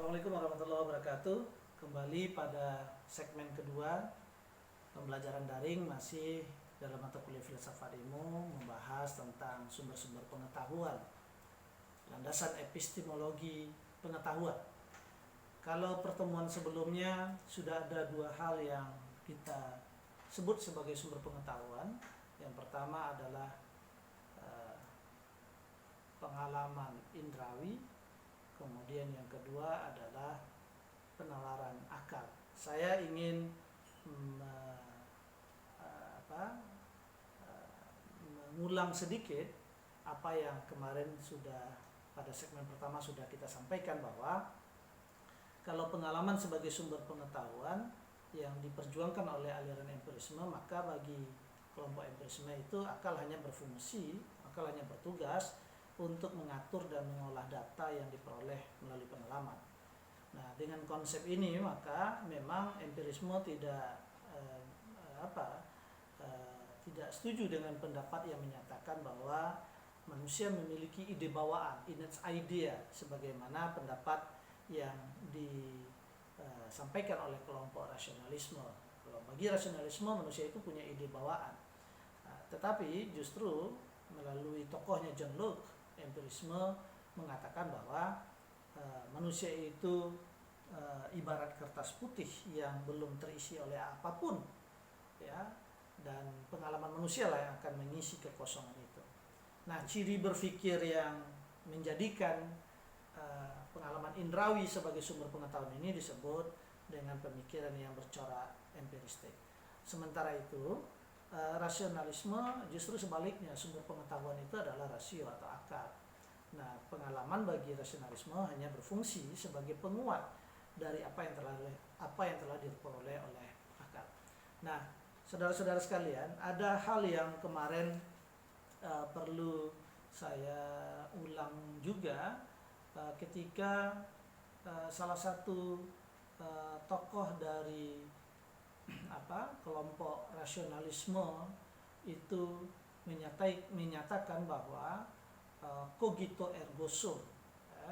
Assalamualaikum warahmatullahi wabarakatuh. Kembali pada segmen kedua pembelajaran daring, masih dalam mata kuliah filsafat ilmu, membahas tentang sumber-sumber pengetahuan, landasan epistemologi pengetahuan. Kalau pertemuan sebelumnya sudah ada dua hal yang kita sebut sebagai sumber pengetahuan. Yang pertama adalah pengalaman indrawi, kemudian yang kedua adalah penalaran akal. Saya ingin mengulang sedikit apa yang kemarin sudah pada segmen pertama sudah kita sampaikan, bahwa kalau pengalaman sebagai sumber pengetahuan yang diperjuangkan oleh aliran empirisme, maka bagi kelompok empirisme itu akal hanya berfungsi, akal hanya bertugas untuk mengatur dan mengolah data yang diperoleh melalui pengalaman. Nah, dengan konsep ini maka memang empirisme tidak setuju dengan pendapat yang menyatakan bahwa manusia memiliki ide bawaan, innate idea, sebagaimana pendapat yang disampaikan oleh kelompok rasionalisme. Kalau bagi rasionalisme, manusia itu punya ide bawaan. Tetapi justru melalui tokohnya John Locke, empirisme mengatakan bahwa manusia itu ibarat kertas putih yang belum terisi oleh apapun, ya, dan pengalaman manusia lah yang akan mengisi kekosongan itu. Nah, ciri berpikir yang menjadikan pengalaman indrawi sebagai sumber pengetahuan ini disebut dengan pemikiran yang bercorak empiristik. Sementara itu, rasionalisme justru sebaliknya, sumber pengetahuan itu adalah rasio atau akal. Nah, pengalaman bagi rasionalisme hanya berfungsi sebagai penguat dari apa yang telah diperoleh oleh akal. Nah, saudara-saudara sekalian, ada hal yang kemarin perlu saya ulang juga ketika salah satu tokoh dari kelompok rasionalisme itu menyatakan bahwa cogito ergo sum,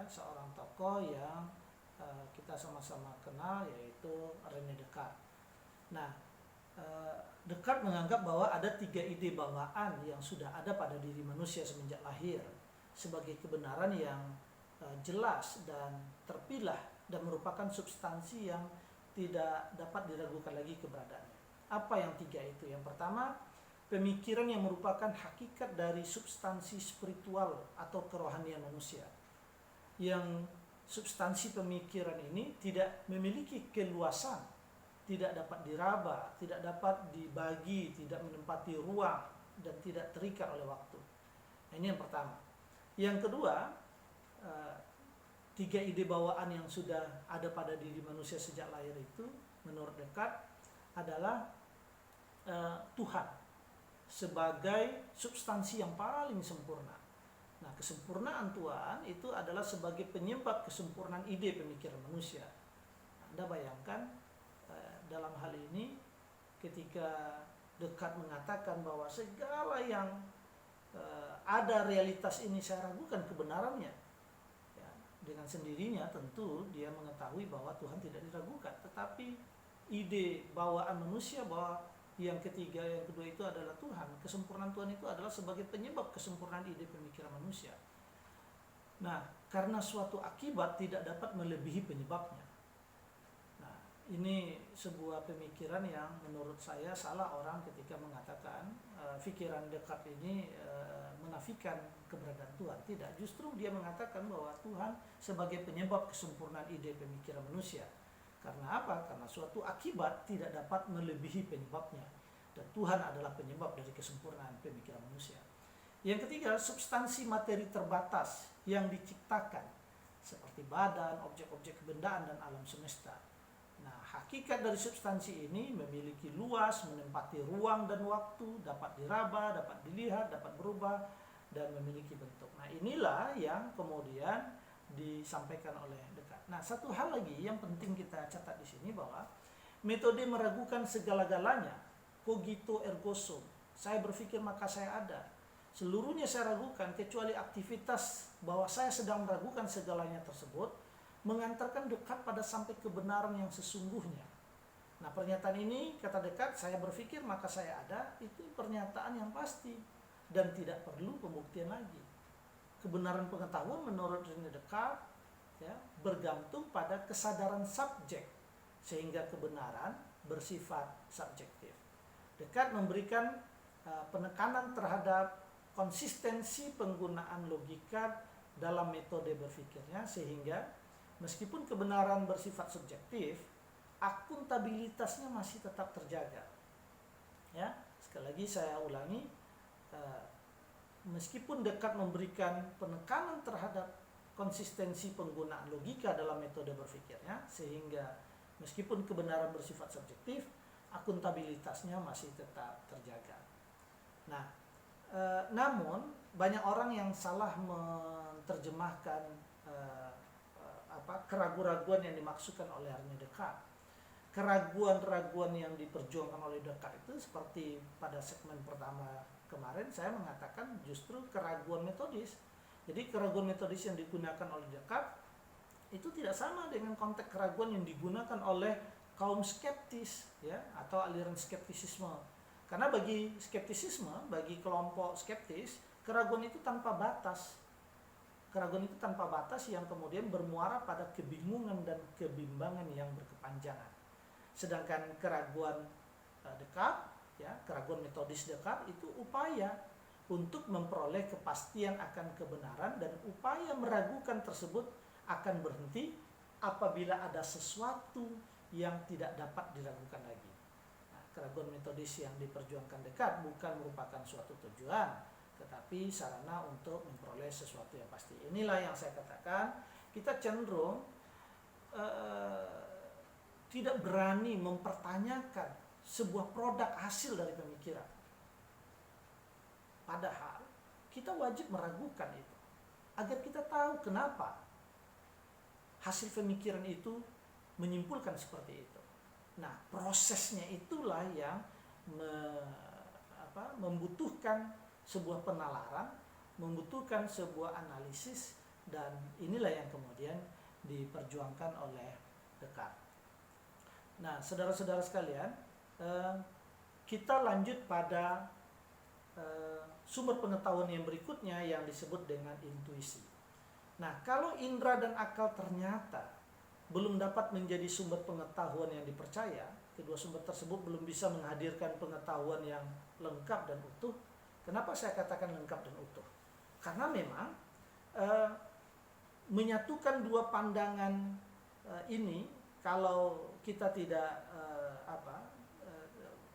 seorang tokoh yang kita sama-sama kenal, yaitu René Descartes. Nah, Descartes menganggap bahwa ada 3 ide bawaan yang sudah ada pada diri manusia semenjak lahir sebagai kebenaran yang jelas dan terpilah dan merupakan substansi yang tidak dapat diragukan lagi keberadaannya. Apa yang 3 itu? Yang pertama, pemikiran yang merupakan hakikat dari substansi spiritual atau kerohanian manusia, yang substansi pemikiran ini tidak memiliki keluasan, tidak dapat diraba, tidak dapat dibagi, tidak menempati ruang, dan tidak terikat oleh waktu. Ini yang pertama. Yang kedua, 3 ide bawaan yang sudah ada pada diri manusia sejak lahir itu, menurut Descartes, adalah Tuhan sebagai substansi yang paling sempurna. Nah, kesempurnaan Tuhan itu adalah sebagai penyebab kesempurnaan ide pemikiran manusia. Anda bayangkan dalam hal ini, ketika Descartes mengatakan bahwa segala yang ada realitas ini saya ragukan kebenarannya, ya, dengan sendirinya tentu dia mengetahui bahwa Tuhan tidak diragukan. Tetapi ide bawaan manusia bahwa yang ketiga, yang kedua itu adalah Tuhan, kesempurnaan Tuhan itu adalah sebagai penyebab kesempurnaan ide pemikiran manusia. Nah, karena suatu akibat tidak dapat melebihi penyebabnya. Nah, ini sebuah pemikiran yang menurut saya salah orang ketika mengatakan pikiran Descartes ini menafikan keberadaan Tuhan. Tidak, justru dia mengatakan bahwa Tuhan sebagai penyebab kesempurnaan ide pemikiran manusia. Karena apa? Karena suatu akibat tidak dapat melebihi penyebabnya, dan Tuhan adalah penyebab dari kesempurnaan pemikiran manusia. Yang ketiga, substansi materi terbatas yang diciptakan seperti badan, objek-objek kebendaan, dan alam semesta. Nah, hakikat dari substansi ini memiliki luas, menempati ruang dan waktu, dapat diraba, dapat dilihat, dapat berubah, dan memiliki bentuk. Nah, inilah yang kemudian disampaikan oleh Descartes. Nah, satu hal lagi yang penting kita catat di sini, bahwa metode meragukan segala-galanya, cogito ergo sum, saya berpikir maka saya ada, seluruhnya saya ragukan kecuali aktivitas bahwa saya sedang meragukan segalanya tersebut, mengantarkan Descartes pada sampai kebenaran yang sesungguhnya. Nah, pernyataan ini, kata Descartes, saya berpikir maka saya ada, itu pernyataan yang pasti dan tidak perlu pembuktian lagi. Kebenaran pengetahuan menurut René Descartes ya, bergantung pada kesadaran subjek, sehingga kebenaran bersifat subjektif. Descartes memberikan penekanan terhadap konsistensi penggunaan logika dalam metode berpikirnya, sehingga meskipun kebenaran bersifat subjektif, akuntabilitasnya masih tetap terjaga. Ya, sekali lagi saya ulangi, meskipun Descartes memberikan penekanan terhadap konsistensi penggunaan logika dalam metode berpikirnya, sehingga meskipun kebenaran bersifat subjektif, akuntabilitasnya masih tetap terjaga. Nah, namun banyak orang yang salah menerjemahkan keraguan-raguan yang dimaksudkan oleh René Descartes. Keraguan-raguan yang diperjuangkan oleh Descartes itu seperti pada segmen pertama kemarin saya mengatakan justru keraguan metodis. Jadi keraguan metodis yang digunakan oleh Descartes itu tidak sama dengan konteks keraguan yang digunakan oleh kaum skeptis ya, atau aliran skeptisisme. Karena bagi skeptisisme, bagi kelompok skeptis, keraguan itu tanpa batas. Keraguan itu tanpa batas yang kemudian bermuara pada kebingungan dan kebimbangan yang berkepanjangan. Sedangkan keraguan Descartes, ya, keraguan metodis Descartes itu upaya untuk memperoleh kepastian akan kebenaran, dan upaya meragukan tersebut akan berhenti apabila ada sesuatu yang tidak dapat diragukan lagi. Nah, keraguan metodis yang diperjuangkan Descartes bukan merupakan suatu tujuan, tetapi sarana untuk memperoleh sesuatu yang pasti. Inilah yang saya katakan, kita cenderung tidak berani mempertanyakan sebuah produk hasil dari pemikiran. Padahal kita wajib meragukan itu, agar kita tahu kenapa hasil pemikiran itu menyimpulkan seperti itu. Nah, prosesnya itulah yang membutuhkan sebuah penalaran, membutuhkan sebuah analisis, dan inilah yang kemudian diperjuangkan oleh Descartes. Nah, saudara-saudara sekalian, kita lanjut pada sumber pengetahuan yang berikutnya yang disebut dengan intuisi. Nah, kalau indera dan akal ternyata belum dapat menjadi sumber pengetahuan yang dipercaya, kedua sumber tersebut belum bisa menghadirkan pengetahuan yang lengkap dan utuh. Kenapa saya katakan lengkap dan utuh? Karena memang menyatukan dua pandangan ini, kalau kita tidak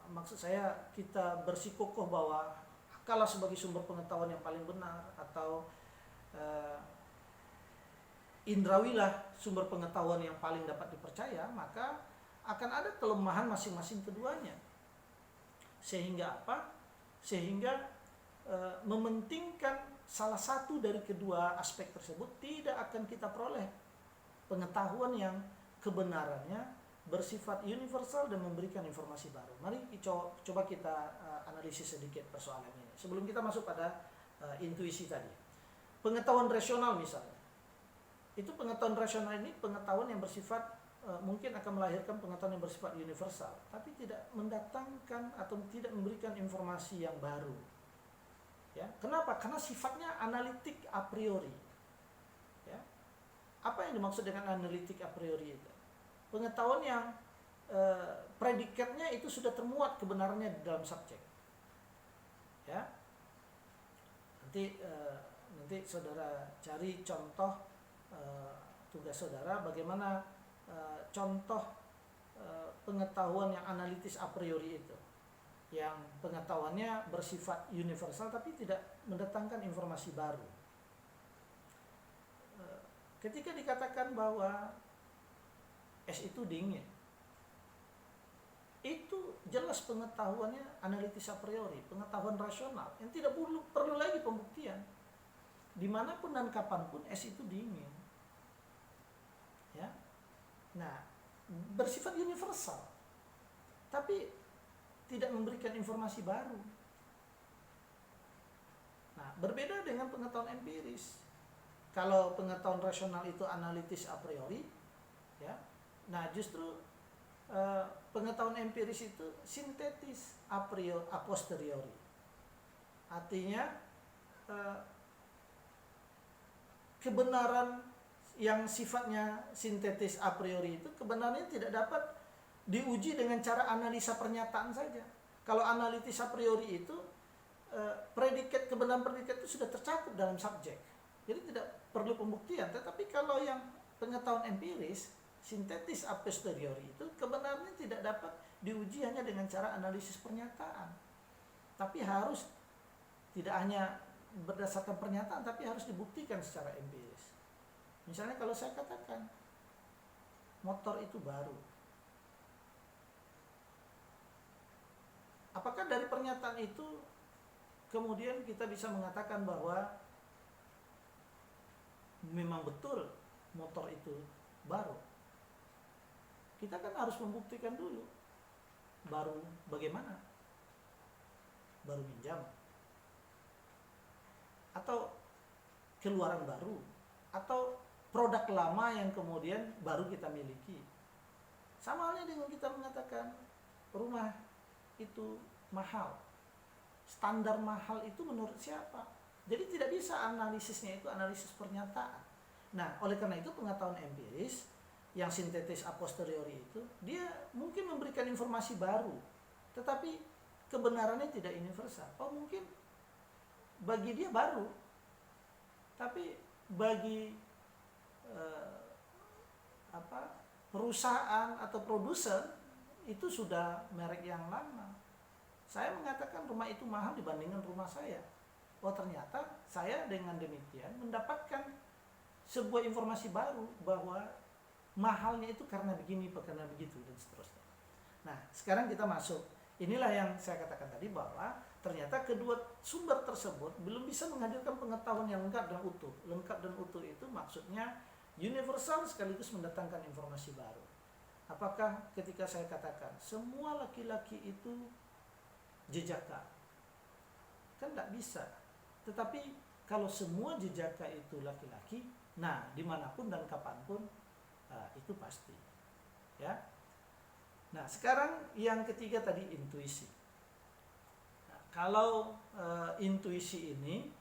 maksud saya kita bersikukuh bahwa akal sebagai sumber pengetahuan yang paling benar, atau indrawilah sumber pengetahuan yang paling dapat dipercaya, maka akan ada kelemahan masing-masing keduanya. Sehingga apa? Sehingga mementingkan salah satu dari kedua aspek tersebut, tidak akan kita peroleh pengetahuan yang kebenarannya bersifat universal dan memberikan informasi baru. Mari coba kita analisis sedikit persoalan ini sebelum kita masuk pada intuisi tadi. Pengetahuan rasional misalnya, itu pengetahuan rasional ini pengetahuan yang bersifat mungkin akan melahirkan pengetahuan yang bersifat universal, tapi tidak mendatangkan atau tidak memberikan informasi yang baru. Ya, kenapa? Karena sifatnya analitik a priori. Ya. Apa yang dimaksud dengan analitik a priori itu? Pengetahuan yang predikatnya itu sudah termuat kebenarannya di dalam subjek. Ya. Nanti saudara cari contoh tugas saudara bagaimana contoh pengetahuan yang analitis a priori itu, yang pengetahuannya bersifat universal tapi tidak mendatangkan informasi baru. Ketika dikatakan bahwa es itu dingin, itu jelas pengetahuannya analitis a priori, pengetahuan rasional yang tidak perlu lagi pembuktian. Dimanapun dan kapanpun es itu dingin. Ya, nah bersifat universal, tapi tidak memberikan informasi baru. Nah, berbeda dengan pengetahuan empiris. Kalau pengetahuan rasional itu analitis a priori, ya. Nah, justru pengetahuan empiris itu sintetis a priori, a posteriori. Artinya kebenaran yang sifatnya sintetis a priori itu kebenarannya tidak dapat diuji dengan cara analisa pernyataan saja. Kalau analitis a priori itu predikat, kebenaran predikat itu sudah tercakup dalam subjek, jadi tidak perlu pembuktian. Tetapi kalau yang pengetahuan empiris sintetis a posteriori itu kebenarannya tidak dapat diuji hanya dengan cara analisis pernyataan, tapi harus tidak hanya berdasarkan pernyataan, tapi harus dibuktikan secara empiris. Misalnya kalau saya katakan motor itu baru, apakah dari pernyataan itu kemudian kita bisa mengatakan bahwa memang betul motor itu baru? Kita kan harus membuktikan dulu. Baru bagaimana? Baru minjam? Atau keluaran baru? Atau produk lama yang kemudian baru kita miliki? Sama halnya dengan kita mengatakan rumah itu mahal. Standar mahal itu menurut siapa? Jadi tidak bisa analisisnya itu analisis pernyataan. Nah, oleh karena itu pengetahuan empiris yang sintetis a posteriori itu dia mungkin memberikan informasi baru, tetapi kebenarannya tidak universal. Oh, mungkin bagi dia baru, tapi bagi perusahaan atau produsen itu sudah merek yang lama. Saya mengatakan rumah itu mahal dibandingkan rumah saya. Oh, ternyata saya dengan demikian mendapatkan sebuah informasi baru bahwa mahalnya itu karena begini, karena begitu, dan seterusnya. Nah, sekarang kita masuk. Inilah yang saya katakan tadi bahwa ternyata kedua sumber tersebut belum bisa menghadirkan pengetahuan yang lengkap dan utuh. Lengkap dan utuh itu maksudnya universal sekaligus mendatangkan informasi baru. Apakah ketika saya katakan semua laki-laki itu jejaka? Kan tidak bisa. Tetapi kalau semua jejaka itu laki-laki, nah dimanapun dan kapanpun itu pasti, ya. Nah, sekarang yang ketiga tadi intuisi. Nah, kalau intuisi ini,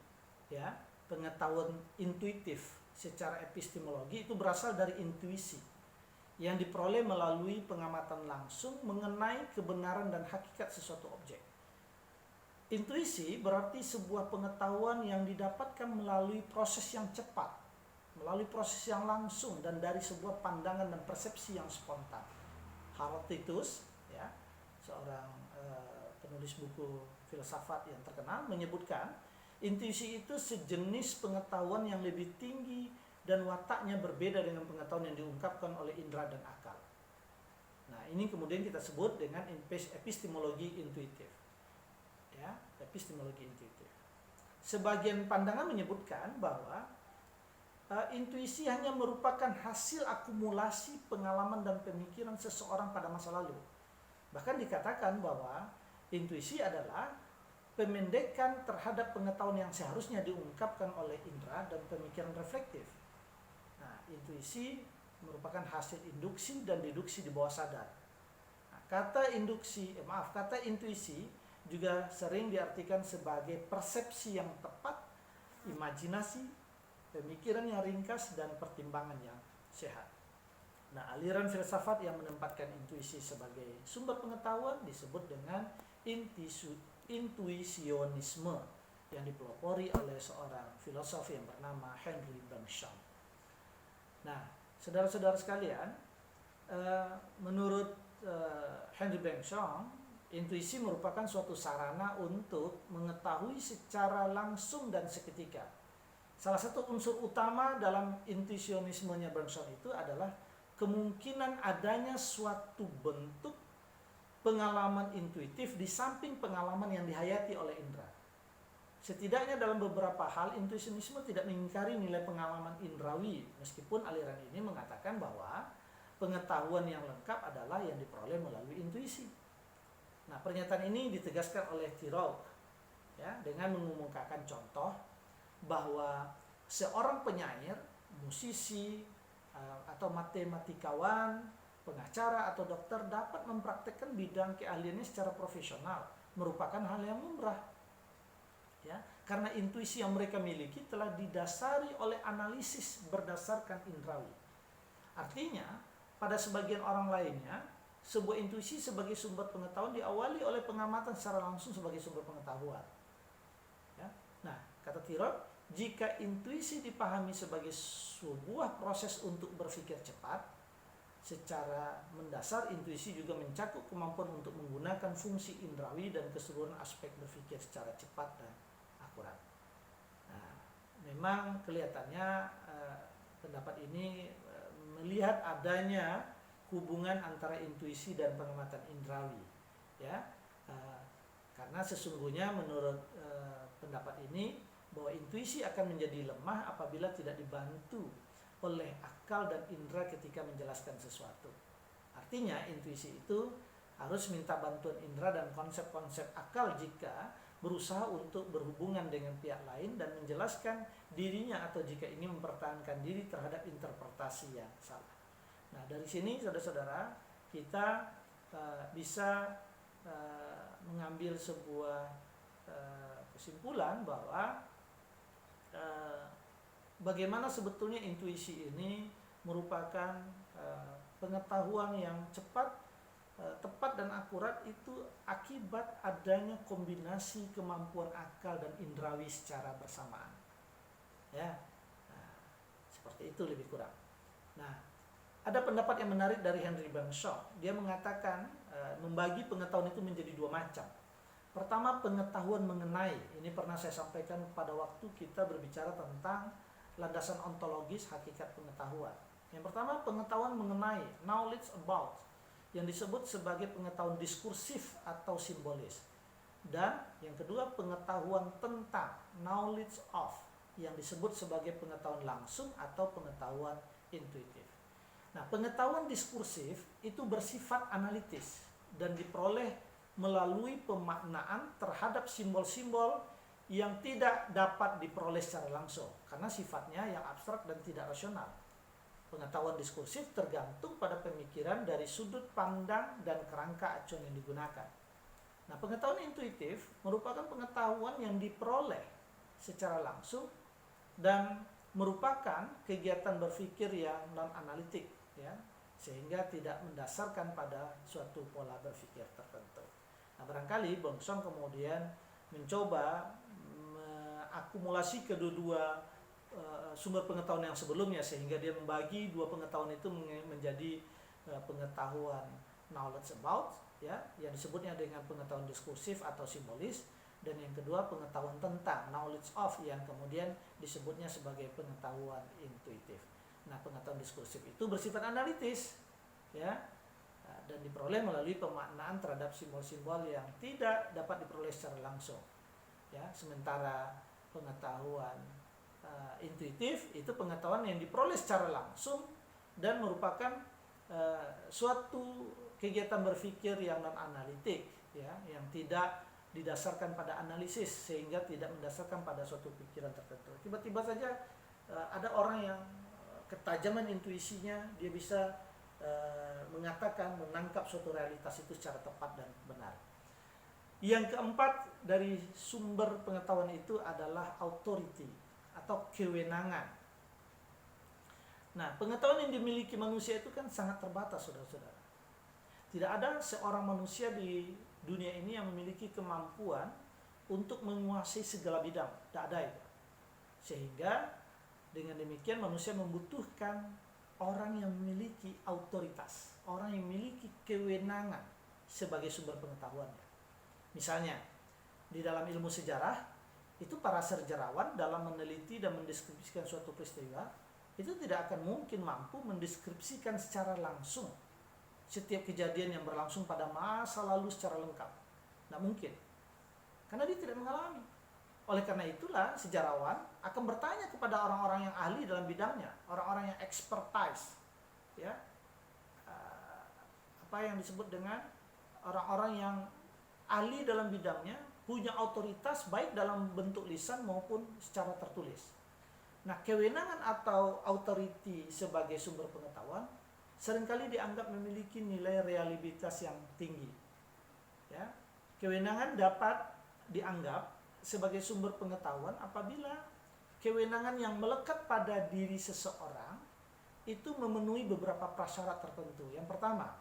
ya, pengetahuan intuitif secara epistemologi itu berasal dari intuisi yang diperoleh melalui pengamatan langsung mengenai kebenaran dan hakikat sesuatu objek. Intuisi berarti sebuah pengetahuan yang didapatkan melalui proses yang cepat, melalui proses yang langsung dan dari sebuah pandangan dan persepsi yang spontan. Heraclitus, ya, seorang penulis buku filsafat yang terkenal, menyebutkan intuisi itu sejenis pengetahuan yang lebih tinggi dan wataknya berbeda dengan pengetahuan yang diungkapkan oleh indera dan akal. Nah, ini kemudian kita sebut dengan epistemologi intuitif, ya, epistemologi intuitif. Sebagian pandangan menyebutkan bahwa intuisi hanya merupakan hasil akumulasi pengalaman dan pemikiran seseorang pada masa lalu. Bahkan dikatakan bahwa intuisi adalah pemendekan terhadap pengetahuan yang seharusnya diungkapkan oleh indera dan pemikiran reflektif. Nah, intuisi merupakan hasil induksi dan deduksi di bawah sadar. Nah, kata intuisi juga sering diartikan sebagai persepsi yang tepat, imajinasi, pemikiran yang ringkas, dan pertimbangan yang sehat. Nah, aliran filsafat yang menempatkan intuisi sebagai sumber pengetahuan disebut dengan intuisionisme yang dipelopori oleh seorang filosof yang bernama Henry Bentham. Nah, saudara-saudara sekalian, menurut Henry Bentham, intuisi merupakan suatu sarana untuk mengetahui secara langsung dan seketika. Salah satu unsur utama dalam intuisionismenya Bentham itu adalah kemungkinan adanya suatu bentuk pengalaman intuitif di samping pengalaman yang dihayati oleh indera. Setidaknya dalam beberapa hal, intuisionisme tidak mengingkari nilai pengalaman indrawi, meskipun aliran ini mengatakan bahwa pengetahuan yang lengkap adalah yang diperoleh melalui intuisi. Nah, pernyataan ini ditegaskan oleh Tirol, ya, dengan mengumumkakan contoh bahwa seorang penyair, musisi, atau matematikawan, pengacara atau dokter dapat mempraktekkan bidang keahliannya secara profesional merupakan hal yang lumrah. Ya, karena intuisi yang mereka miliki telah didasari oleh analisis berdasarkan indrawi. Artinya, pada sebagian orang lainnya, sebuah intuisi sebagai sumber pengetahuan diawali oleh pengamatan secara langsung sebagai sumber pengetahuan. Ya. Nah, kata Tirot, jika intuisi dipahami sebagai sebuah proses untuk berpikir cepat, secara mendasar intuisi juga mencakup kemampuan untuk menggunakan fungsi indrawi dan keseluruhan aspek berpikir secara cepat dan akurat. Nah, memang kelihatannya pendapat ini melihat adanya hubungan antara intuisi dan pengamatan indrawi, ya, karena sesungguhnya menurut pendapat ini bahwa intuisi akan menjadi lemah apabila tidak dibantu oleh akal dan indera ketika menjelaskan sesuatu. Artinya intuisi itu harus minta bantuan indera dan konsep-konsep akal jika berusaha untuk berhubungan dengan pihak lain dan menjelaskan dirinya atau jika ingin mempertahankan diri terhadap interpretasi yang salah. Nah, dari sini saudara-saudara kita bisa mengambil sebuah kesimpulan bahwa bagaimana sebetulnya intuisi ini merupakan pengetahuan yang cepat, tepat dan akurat itu akibat adanya kombinasi kemampuan akal dan indrawi secara bersamaan. Ya, nah, seperti itu lebih kurang. Nah, ada pendapat yang menarik dari Henry Bangshaw. Dia mengatakan membagi pengetahuan itu menjadi dua macam. Pertama, pengetahuan mengenai. Ini pernah saya sampaikan pada waktu kita berbicara tentang landasan ontologis hakikat pengetahuan. Yang pertama, pengetahuan mengenai, knowledge about, yang disebut sebagai pengetahuan diskursif atau simbolis. Dan yang kedua, pengetahuan tentang, knowledge of, yang disebut sebagai pengetahuan langsung atau pengetahuan intuitif. Nah, pengetahuan diskursif itu bersifat analitis dan diperoleh melalui pemaknaan terhadap simbol-simbol yang tidak dapat diperoleh secara langsung karena sifatnya yang abstrak dan tidak rasional. Pengetahuan diskursif tergantung pada pemikiran dari sudut pandang dan kerangka acuan yang digunakan. Nah, pengetahuan intuitif merupakan pengetahuan yang diperoleh secara langsung dan merupakan kegiatan berpikir yang non-analitik, ya, sehingga tidak mendasarkan pada suatu pola berpikir tertentu. Nah, barangkali Bangshaw kemudian mencoba mengakumulasi kedua-dua sumber pengetahuan yang sebelumnya sehingga dia membagi dua pengetahuan itu menjadi pengetahuan knowledge about, ya, yang disebutnya dengan pengetahuan diskursif atau simbolis, dan yang kedua pengetahuan tentang, knowledge of, yang kemudian disebutnya sebagai pengetahuan intuitif. Nah, pengetahuan diskursif itu bersifat analitis, ya, dan diperoleh melalui pemaknaan terhadap simbol-simbol yang tidak dapat diperoleh secara langsung, ya. Sementara pengetahuan intuitif itu pengetahuan yang diperoleh secara langsung dan merupakan suatu kegiatan berpikir yang non analitik, ya, yang tidak didasarkan pada analisis sehingga tidak mendasarkan pada suatu pikiran tertentu. Tiba-tiba saja ada orang yang ketajaman intuisinya, dia bisa mengatakan, menangkap suatu realitas itu secara tepat dan benar. Yang keempat dari sumber pengetahuan itu adalah authority atau kewenangan. Nah, pengetahuan yang dimiliki manusia itu kan sangat terbatas, saudara-saudara. Tidak ada seorang manusia di dunia ini yang memiliki kemampuan untuk menguasai segala bidang. Tidak ada itu. Sehingga dengan demikian manusia membutuhkan orang yang memiliki autoritas, orang yang memiliki kewenangan sebagai sumber pengetahuannya. Misalnya, di dalam ilmu sejarah, itu para sejarawan dalam meneliti dan mendeskripsikan suatu peristiwa, itu tidak akan mungkin mampu mendeskripsikan secara langsung setiap kejadian yang berlangsung pada masa lalu secara lengkap. Tidak mungkin. Karena dia tidak mengalami. Oleh karena itulah sejarawan akan bertanya kepada orang-orang yang ahli dalam bidangnya, orang-orang yang expertise, ya, apa yang disebut dengan orang-orang yang ahli dalam bidangnya, punya otoritas baik dalam bentuk lisan maupun secara tertulis. Nah, kewenangan atau authority sebagai sumber pengetahuan seringkali dianggap memiliki nilai realitas yang tinggi. Ya, kewenangan dapat dianggap sebagai sumber pengetahuan apabila kewenangan yang melekat pada diri seseorang itu memenuhi beberapa prasyarat tertentu. Yang pertama,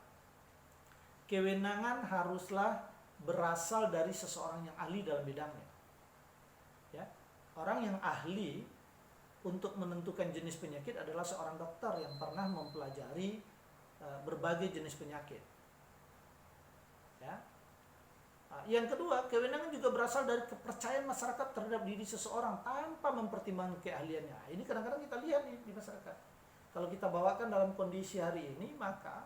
kewenangan haruslah berasal dari seseorang yang ahli dalam bidangnya. Ya, orang yang ahli untuk menentukan jenis penyakit adalah seorang dokter yang pernah mempelajari berbagai jenis penyakit. Ya. Yang kedua, kewenangan juga berasal dari kepercayaan masyarakat terhadap diri seseorang tanpa mempertimbangkan keahliannya. Ini kadang-kadang kita lihat di masyarakat. Kalau kita bawakan dalam kondisi hari ini, maka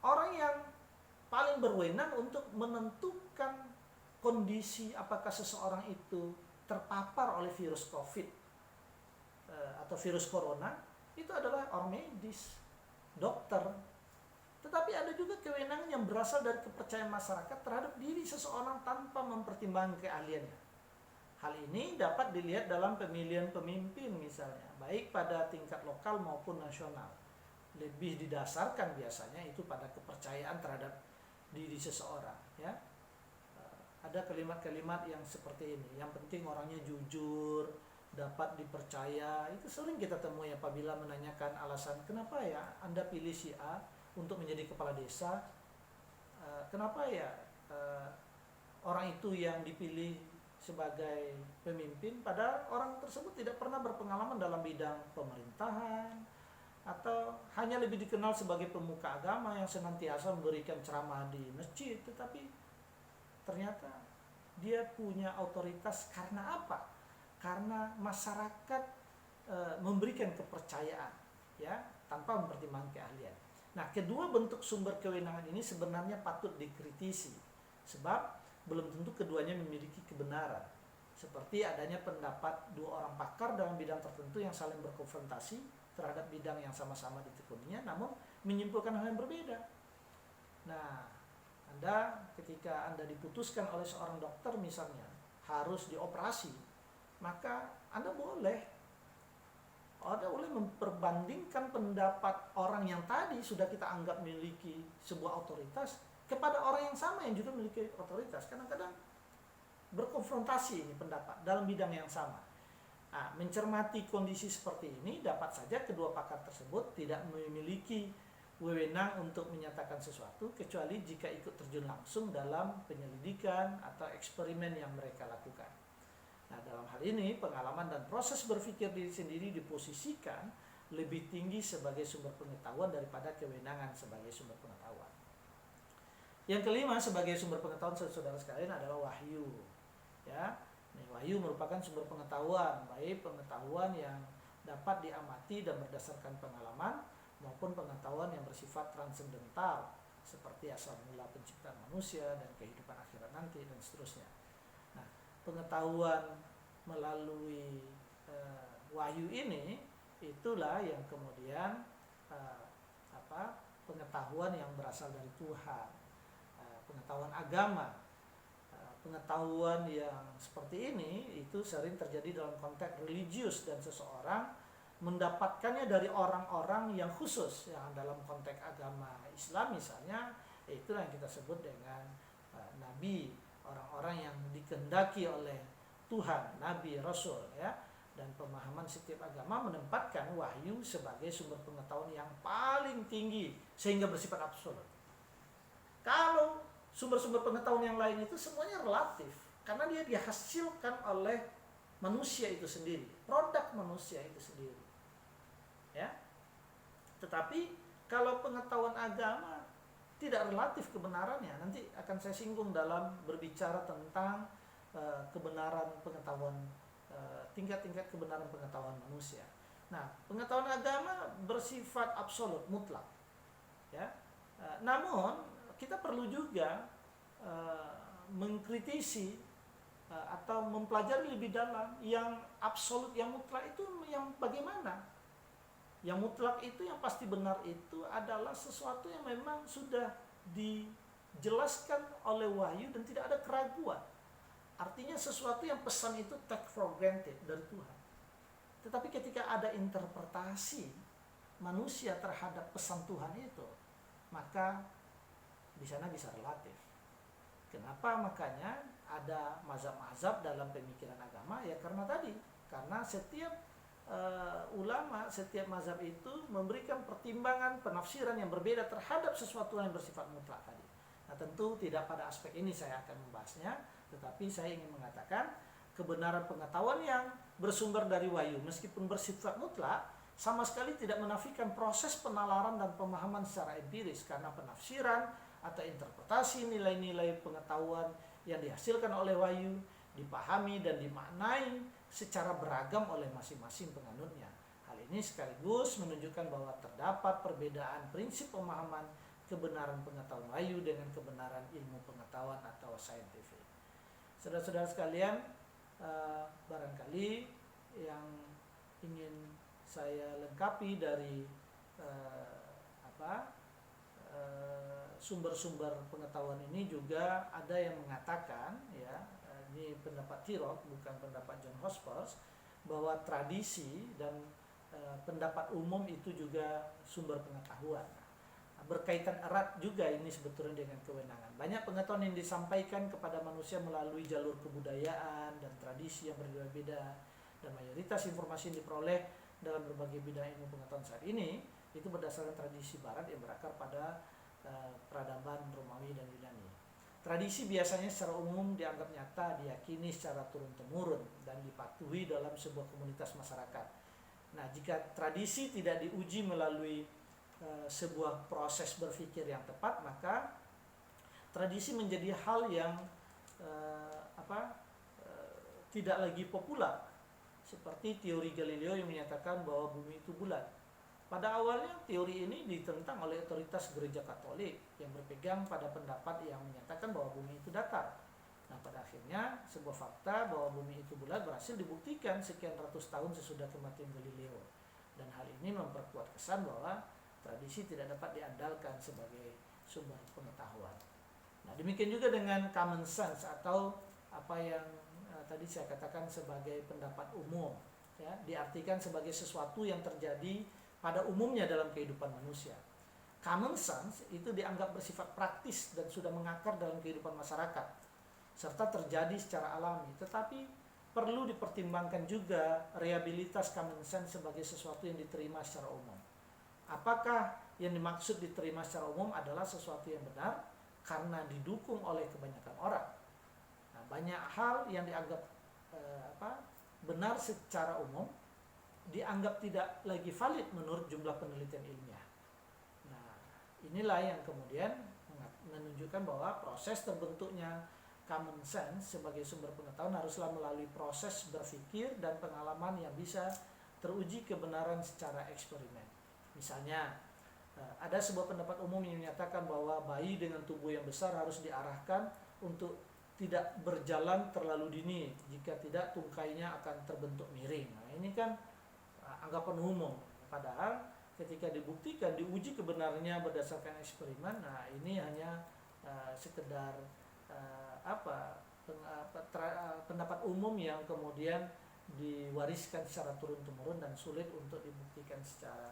orang yang paling berwenang untuk menentukan kondisi apakah seseorang itu terpapar oleh virus COVID atau virus corona, itu adalah orang medis, dokter. Tetapi ada juga kewenangan yang berasal dari kepercayaan masyarakat terhadap diri seseorang tanpa mempertimbangkan keahliannya. Hal ini dapat dilihat dalam pemilihan pemimpin misalnya, baik pada tingkat lokal maupun nasional. Lebih didasarkan biasanya itu pada kepercayaan terhadap diri seseorang. Ya, ada kalimat-kalimat yang seperti ini. Yang penting orangnya jujur, dapat dipercaya. Itu sering kita temui apabila menanyakan alasan kenapa ya Anda pilih si A untuk menjadi kepala desa, kenapa ya orang itu yang dipilih sebagai pemimpin, padahal orang tersebut tidak pernah berpengalaman dalam bidang pemerintahan atau hanya lebih dikenal sebagai pemuka agama yang senantiasa memberikan ceramah di masjid, tetapi ternyata dia punya otoritas karena apa? Karena masyarakat memberikan kepercayaan, ya, tanpa mempertimbangkan keahlian. Nah, kedua bentuk sumber kewenangan ini sebenarnya patut dikritisi, sebab belum tentu keduanya memiliki kebenaran. Seperti adanya pendapat dua orang pakar dalam bidang tertentu yang saling berkonfrontasi terhadap bidang yang sama-sama ditekuninya, namun menyimpulkan hal yang berbeda. Nah, ketika Anda diputuskan oleh seorang dokter misalnya harus dioperasi, maka Anda boleh memperbandingkan pendapat orang yang tadi sudah kita anggap memiliki sebuah otoritas kepada orang yang sama yang juga memiliki otoritas. Kadang-kadang berkonfrontasi ini pendapat dalam bidang yang sama. Nah, mencermati kondisi seperti ini, dapat saja kedua pakar tersebut tidak memiliki wewenang untuk menyatakan sesuatu kecuali jika ikut terjun langsung dalam penyelidikan atau eksperimen yang mereka lakukan. Nah, dalam hal ini pengalaman dan proses berpikir diri sendiri diposisikan lebih tinggi sebagai sumber pengetahuan daripada kewenangan sebagai sumber pengetahuan. Yang kelima sebagai sumber pengetahuan saudara sekalian adalah wahyu. Ya, wahyu merupakan sumber pengetahuan, baik pengetahuan yang dapat diamati dan berdasarkan pengalaman maupun pengetahuan yang bersifat transendental seperti asal mula penciptaan manusia dan kehidupan akhirat nanti dan seterusnya. Nah, pengetahuan melalui wahyu ini itulah yang kemudian pengetahuan yang berasal dari Tuhan, pengetahuan agama. Pengetahuan yang seperti ini itu sering terjadi dalam konteks religius dan seseorang mendapatkannya dari orang-orang yang khusus yang dalam konteks agama Islam misalnya, itulah yang kita sebut dengan nabi, orang-orang yang dikehendaki oleh Tuhan, nabi, rasul, ya. Dan pemahaman setiap agama menempatkan wahyu sebagai sumber pengetahuan yang paling tinggi sehingga bersifat absolut. Kalau sumber-sumber pengetahuan yang lain itu semuanya relatif karena dia dihasilkan oleh manusia itu sendiri, produk manusia itu sendiri. Ya. Tetapi kalau pengetahuan agama tidak relatif kebenarannya, nanti akan saya singgung dalam berbicara tentang kebenaran pengetahuan, tingkat-tingkat kebenaran pengetahuan manusia. Nah, pengetahuan agama bersifat absolut, mutlak. Ya. Namun kita perlu juga mengkritisi atau mempelajari lebih dalam yang absolut, yang mutlak itu yang bagaimana. Yang mutlak itu yang pasti benar itu adalah sesuatu yang memang sudah dijelaskan oleh wahyu dan tidak ada keraguan. Artinya sesuatu yang pesan itu take for granted dari Tuhan. Tetapi ketika ada interpretasi manusia terhadap pesan Tuhan itu, maka di sana bisa relatif. Kenapa makanya ada mazhab-mazhab dalam pemikiran agama? Ya karena setiap ulama, setiap mazhab itu memberikan pertimbangan penafsiran yang berbeda terhadap sesuatu yang bersifat mutlak tadi. Nah, tentu tidak pada aspek ini saya akan membahasnya, tetapi saya ingin mengatakan kebenaran pengetahuan yang bersumber dari wahyu meskipun bersifat mutlak sama sekali tidak menafikan proses penalaran dan pemahaman secara empiris, karena penafsiran atau interpretasi nilai-nilai pengetahuan yang dihasilkan oleh wahyu dipahami dan dimaknai secara beragam oleh masing-masing penganutnya. Hal ini sekaligus menunjukkan bahwa terdapat perbedaan prinsip pemahaman kebenaran pengetahuan wahyu dengan kebenaran ilmu pengetahuan atau saintifik. Saudara-saudara sekalian, barangkali yang ingin saya lengkapi dari sumber-sumber pengetahuan ini juga ada yang mengatakan, ya, ini pendapat Tirok bukan pendapat John Hospers, bahwa tradisi dan pendapat umum itu juga sumber pengetahuan. Berkaitan erat juga ini sebetulnya dengan kewenangan. Banyak pengetahuan yang disampaikan kepada manusia melalui jalur kebudayaan dan tradisi yang berbeda-beda, dan mayoritas informasi yang diperoleh dalam berbagai bidang ilmu pengetahuan saat ini itu berdasarkan tradisi barat yang berakar pada peradaban Romawi dan Yunani. Tradisi biasanya secara umum dianggap nyata, diyakini secara turun-temurun dan dipatuhi dalam sebuah komunitas masyarakat. Nah, jika tradisi tidak diuji melalui sebuah proses berpikir yang tepat, maka tradisi menjadi hal yang tidak lagi populer, seperti teori Galileo yang menyatakan bahwa bumi itu bulat. Pada awalnya teori ini ditentang oleh otoritas gereja Katolik yang berpegang pada pendapat yang menyatakan bahwa bumi itu datar. Nah, pada akhirnya sebuah fakta bahwa bumi itu bulat berhasil dibuktikan sekian ratus tahun sesudah kematian Galileo. Dan hal ini memperkuat kesan bahwa tradisi tidak dapat diandalkan sebagai sumber pengetahuan. Nah, demikian juga dengan common sense atau apa yang tadi saya katakan sebagai pendapat umum, ya, diartikan sebagai sesuatu yang terjadi pada umumnya dalam kehidupan manusia. Common sense itu dianggap bersifat praktis dan sudah mengakar dalam kehidupan masyarakat, serta terjadi secara alami. Tetapi perlu dipertimbangkan juga reliabilitas common sense sebagai sesuatu yang diterima secara umum. Apakah yang dimaksud diterima secara umum adalah sesuatu yang benar karena didukung oleh kebanyakan orang? Nah, banyak hal yang dianggap benar secara umum dianggap tidak lagi valid menurut jumlah penelitian ilmiah. Nah, inilah yang kemudian menunjukkan bahwa proses terbentuknya common sense sebagai sumber pengetahuan haruslah melalui proses berpikir dan pengalaman yang bisa teruji kebenaran secara eksperimen. Misalnya, ada sebuah pendapat umum yang menyatakan bahwa bayi dengan tubuh yang besar harus diarahkan untuk tidak berjalan terlalu dini, jika tidak tungkainya akan terbentuk miring. Nah, ini kan anggapan umum, padahal ketika dibuktikan, diuji kebenarannya berdasarkan eksperimen, nah ini hanya sekedar pendapat umum yang kemudian diwariskan secara turun-temurun dan sulit untuk dibuktikan secara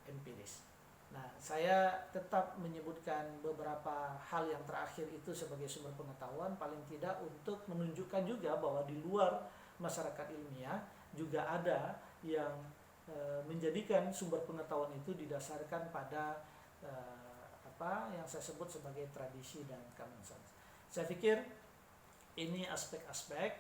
empiris. Nah, saya tetap menyebutkan beberapa hal yang terakhir itu sebagai sumber pengetahuan, paling tidak untuk menunjukkan juga bahwa di luar masyarakat ilmiah juga ada yang menjadikan sumber pengetahuan itu didasarkan pada yang saya sebut sebagai tradisi dan common sense. Saya pikir ini aspek-aspek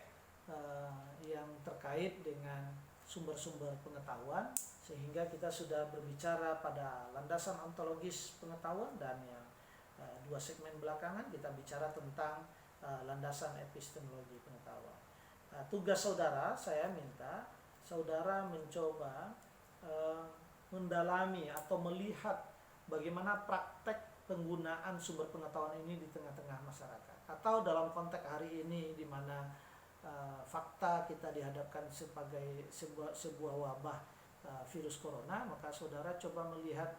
yang terkait dengan sumber-sumber pengetahuan, sehingga kita sudah berbicara pada landasan ontologis pengetahuan, dan yang dua segmen belakangan kita bicara tentang landasan epistemologi pengetahuan. Tugas saudara, saya minta saudara mencoba mendalami atau melihat bagaimana praktek penggunaan sumber pengetahuan ini di tengah-tengah masyarakat, atau dalam konteks hari ini di mana fakta kita dihadapkan sebagai sebuah wabah virus corona, maka saudara coba melihat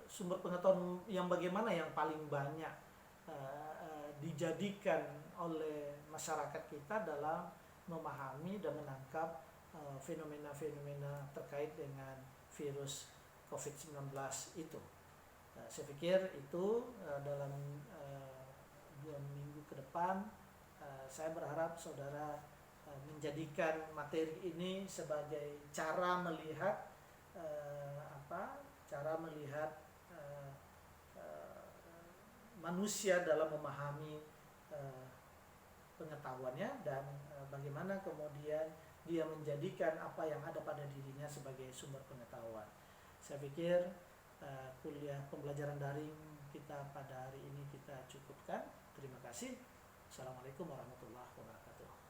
sumber pengetahuan yang bagaimana yang paling banyak dijadikan oleh masyarakat kita dalam memahami dan menangkap fenomena-fenomena terkait dengan virus COVID-19 itu. Saya pikir itu dalam 2 minggu ke depan saya berharap saudara menjadikan materi ini sebagai cara melihat manusia dalam memahami pengetahuannya dan bagaimana kemudian dia menjadikan apa yang ada pada dirinya sebagai sumber pengetahuan. Saya pikir kuliah pembelajaran daring kita pada hari ini kita cukupkan. Terima kasih. Assalamualaikum warahmatullahi wabarakatuh.